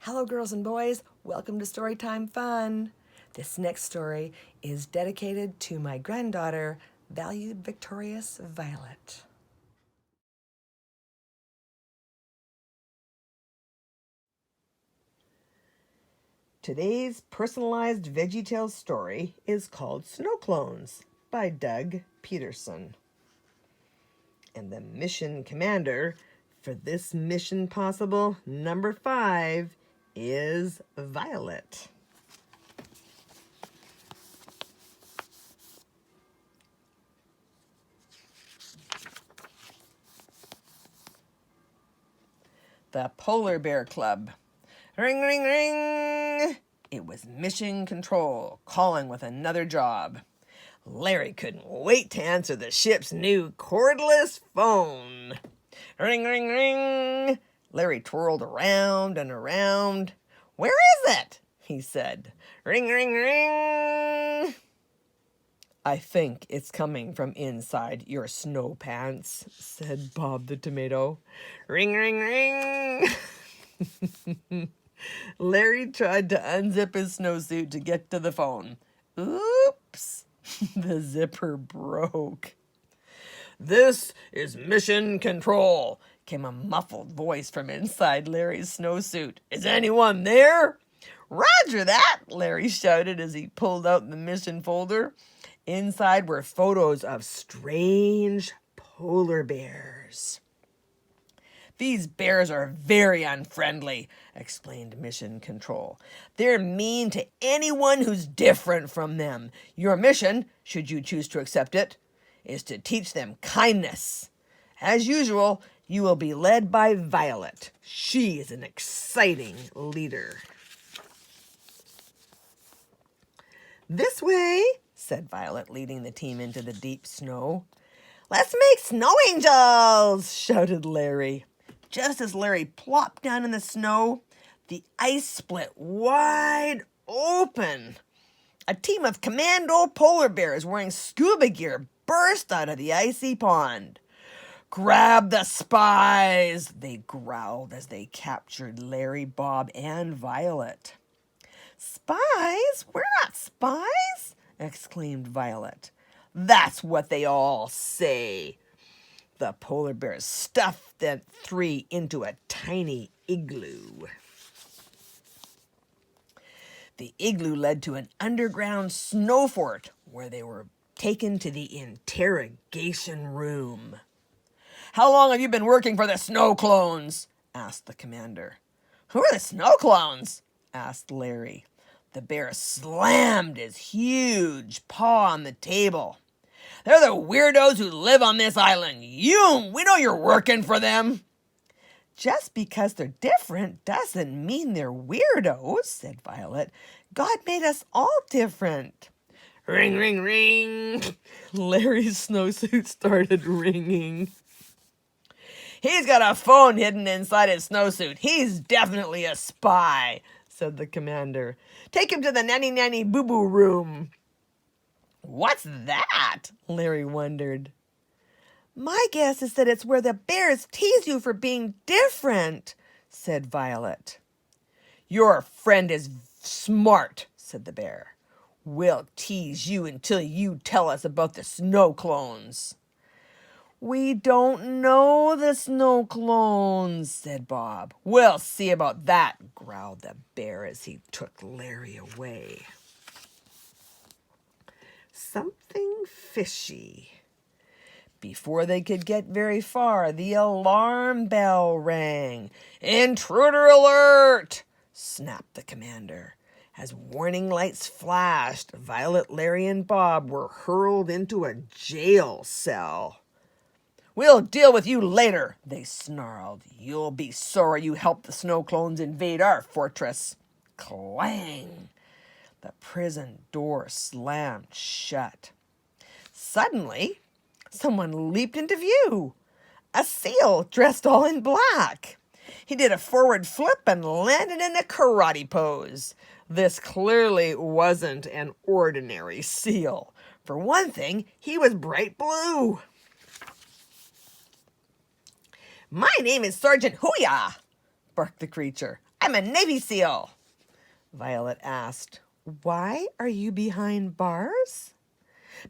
Hello, girls and boys. Welcome to Storytime Fun. This next story is dedicated to my granddaughter, valued victorious Violet. Today's personalized VeggieTales story is called Snow Clones by Doug Peterson. And the mission commander for this mission possible, number 5, is Violet. The Polar Bear Club. Ring, ring, ring! It was Mission Control calling with another job. Larry couldn't wait to answer the ship's new cordless phone. Ring, ring, ring! Larry twirled around and around. "Where is it?" he said. Ring, ring, ring! "I think it's coming from inside your snow pants," said Bob the tomato. Ring, ring, ring! Larry tried to unzip his snowsuit to get to the phone. Oops! The zipper broke. "This is Mission Control," came a muffled voice from inside Larry's snowsuit. "Is anyone there?" "Roger that," Larry shouted as he pulled out the mission folder. Inside were photos of strange polar bears. "These bears are very unfriendly," explained Mission Control. "They're mean to anyone who's different from them. Your mission, should you choose to accept it, is to teach them kindness. As usual, you will be led by Violet. She is an exciting leader." "This way," said Violet, leading the team into the deep snow. "Let's make snow angels," shouted Larry. Just as Larry plopped down in the snow, the ice split wide open. A team of commando polar bears wearing scuba gear burst out of the icy pond. "Grab the spies," they growled as they captured Larry, Bob, and Violet. "Spies? We're not spies!" exclaimed Violet. "That's what they all say." The polar bears stuffed the 3 into a tiny igloo. The igloo led to an underground snow fort where they were taken to the interrogation room. "How long have you been working for the Snow Clones?" asked the commander. "Who are the Snow Clones?" asked Larry. The bear slammed his huge paw on the table. "They're the weirdos who live on this island. We know you're working for them." "Just because they're different doesn't mean they're weirdos," said Violet. "God made us all different." Ring, ring, ring! Larry's snowsuit started ringing. "He's got a phone hidden inside his snowsuit. He's definitely a spy," said the commander. "Take him to the nanny boo-boo room." "What's that?" Larry wondered. "My guess is that it's where the bears tease you for being different," said Violet. "Your friend is smart," said the bear. "We'll tease you until you tell us about the Snow Clones." "We don't know the Snow Clones," said Bob. "We'll see about that," growled the bear as he took Larry away. Something fishy. Before they could get very far, the alarm bell rang. "Intruder alert!" snapped the commander. As warning lights flashed, Violet, Larry, and Bob were hurled into a jail cell. "We'll deal with you later," they snarled. "You'll be sorry you helped the Snow Clones invade our fortress." Clang! The prison door slammed shut. Suddenly, someone leaped into view. A seal dressed all in black. He did a forward flip and landed in a karate pose. This clearly wasn't an ordinary seal. For one thing, he was bright blue. "My name is Sergeant Hooyah," barked the creature. I'm a Navy SEAL. Violet asked, "Why are you behind bars?"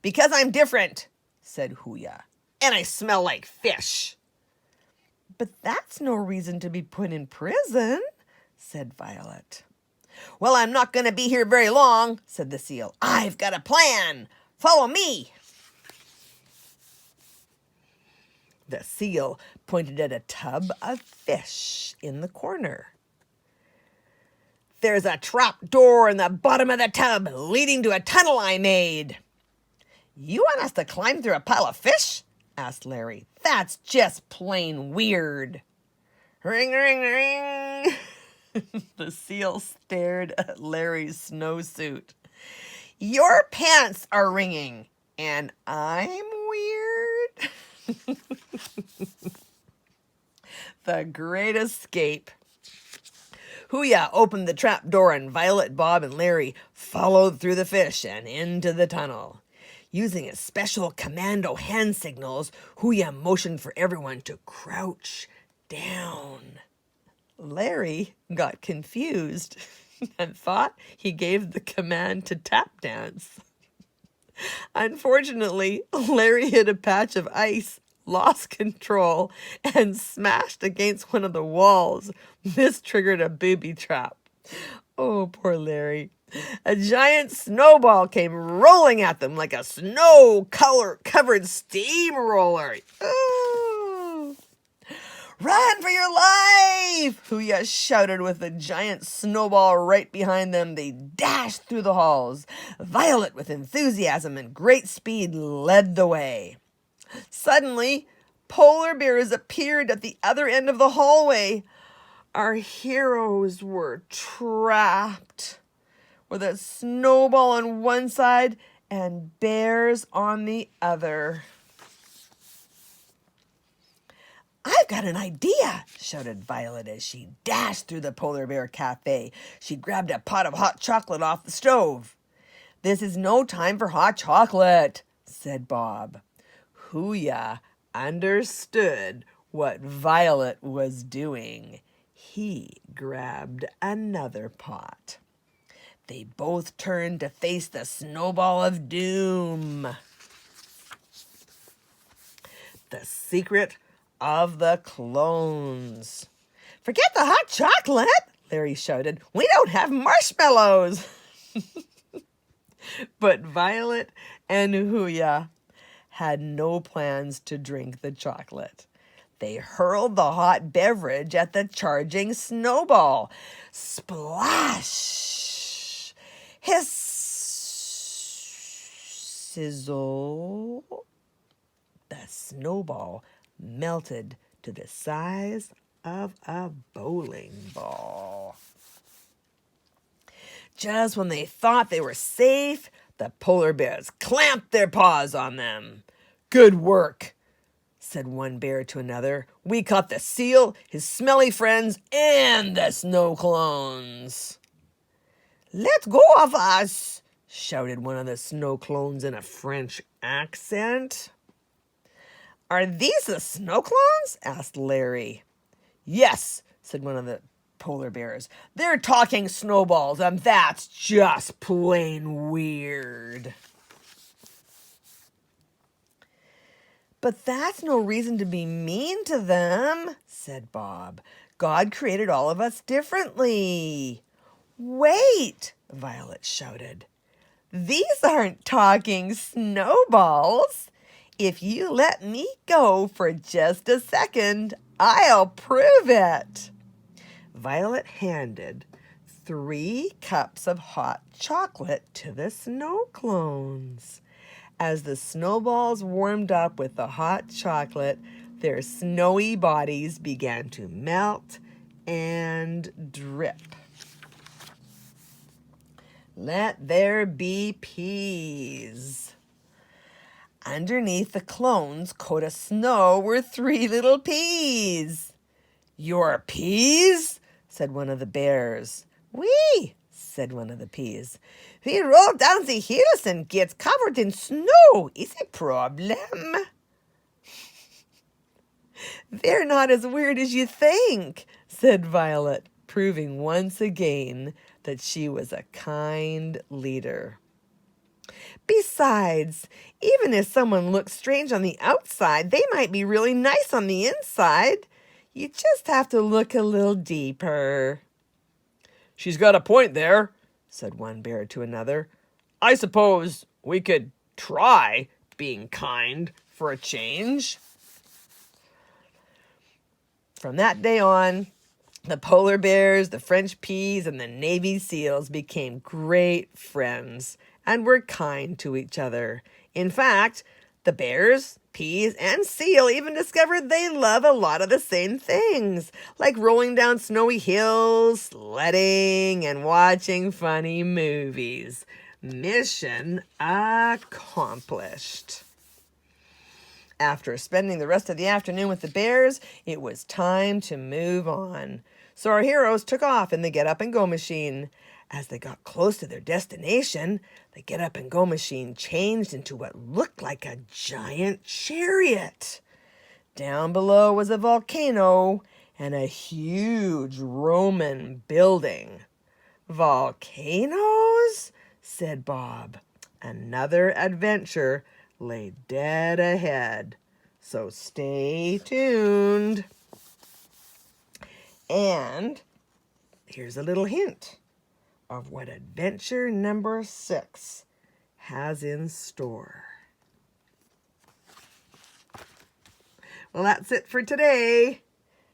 "Because I'm different," said Hooya, "and I smell like fish." "But that's no reason to be put in prison," said Violet. "Well, I'm not going to be here very long," said the seal. "I've got a plan. Follow me." The seal pointed at a tub of fish in the corner. "There's a trap door in the bottom of the tub leading to a tunnel I made." "You want us to climb through a pile of fish?" asked Larry. "That's just plain weird." "Ring, ring, ring." The seal stared at Larry's snowsuit. "Your pants are ringing, and I'm weird." The Great Escape. Hooya opened the trap door, and Violet, Bob, and Larry followed through the fish and into the tunnel. Using his special commando hand signals, Hooya motioned for everyone to crouch down. Larry got confused and thought he gave the command to tap dance. Unfortunately, Larry hit a patch of ice, lost control, and smashed against one of the walls. This triggered a booby trap. Oh, poor Larry. A giant snowball came rolling at them like a snow-covered steamroller. Oh. "Run for your life!" Hooya shouted with the giant snowball right behind them. They dashed through the halls. Violet, with enthusiasm and great speed, led the way. Suddenly, polar bears appeared at the other end of the hallway. Our heroes were trapped with a snowball on one side and bears on the other. "I've got an idea," shouted Violet as she dashed through the polar bear cafe. She grabbed a pot of hot chocolate off the stove. "This is no time for hot chocolate," said Bob. Hooya understood what Violet was doing. He grabbed another pot. They both turned to face the snowball of doom. The secret of the clones. "Forget the hot chocolate," Larry shouted. "We don't have marshmallows." But Violet and Hooya had no plans to drink the chocolate. They hurled the hot beverage at the charging snowball. Splash! Hiss! Sizzle! The snowball melted to the size of a bowling ball. Just when they thought they were safe, the polar bears clamped their paws on them. "Good work," said one bear to another. "We caught the seal, his smelly friends, and the snow clones." "Let go of us," shouted one of the snow clones in a French accent. "Are these the snow clones?" asked Larry. "Yes," said one of the polar bears. "They're talking snowballs, and that's just plain weird." "But that's no reason to be mean to them," said Bob. "God created all of us differently." "Wait!" Violet shouted. "These aren't talking snowballs. If you let me go for just a second, I'll prove it." Violet handed 3 cups of hot chocolate to the snow clones. As the snowballs warmed up with the hot chocolate, their snowy bodies began to melt and drip. Let there be peas. Underneath the clones' coat of snow were 3 little peas. "Your peas?" said one of the bears. "Oui," said one of the peas. "We roll down the hills and get covered in snow. Is a problem." "They're not as weird as you think," said Violet. proving once again that she was a kind leader. Besides, even if someone looks strange on the outside, they might be really nice on the inside. You just have to look a little deeper. She's got a point there, said one bear to another. I suppose we could try being kind for a change. From that day on, the polar bears, the French peas, and the Navy SEALs became great friends and were kind to each other. In fact, the bears, peas, and seal even discovered they love a lot of the same things, like rolling down snowy hills, sledding, and watching funny movies. Mission accomplished. After spending the rest of the afternoon with the bears, it was time to move on. So our heroes took off in the get-up-and-go machine. As they got close to their destination, the get-up-and-go machine changed into what looked like a giant chariot. Down below was a volcano and a huge Roman building. Volcanoes? Said Bob. Another adventure lay dead ahead. So stay tuned. And here's a little hint of what adventure number 6 has in store. Well, that's it for today.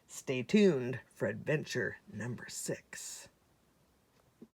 Stay tuned for adventure number 6.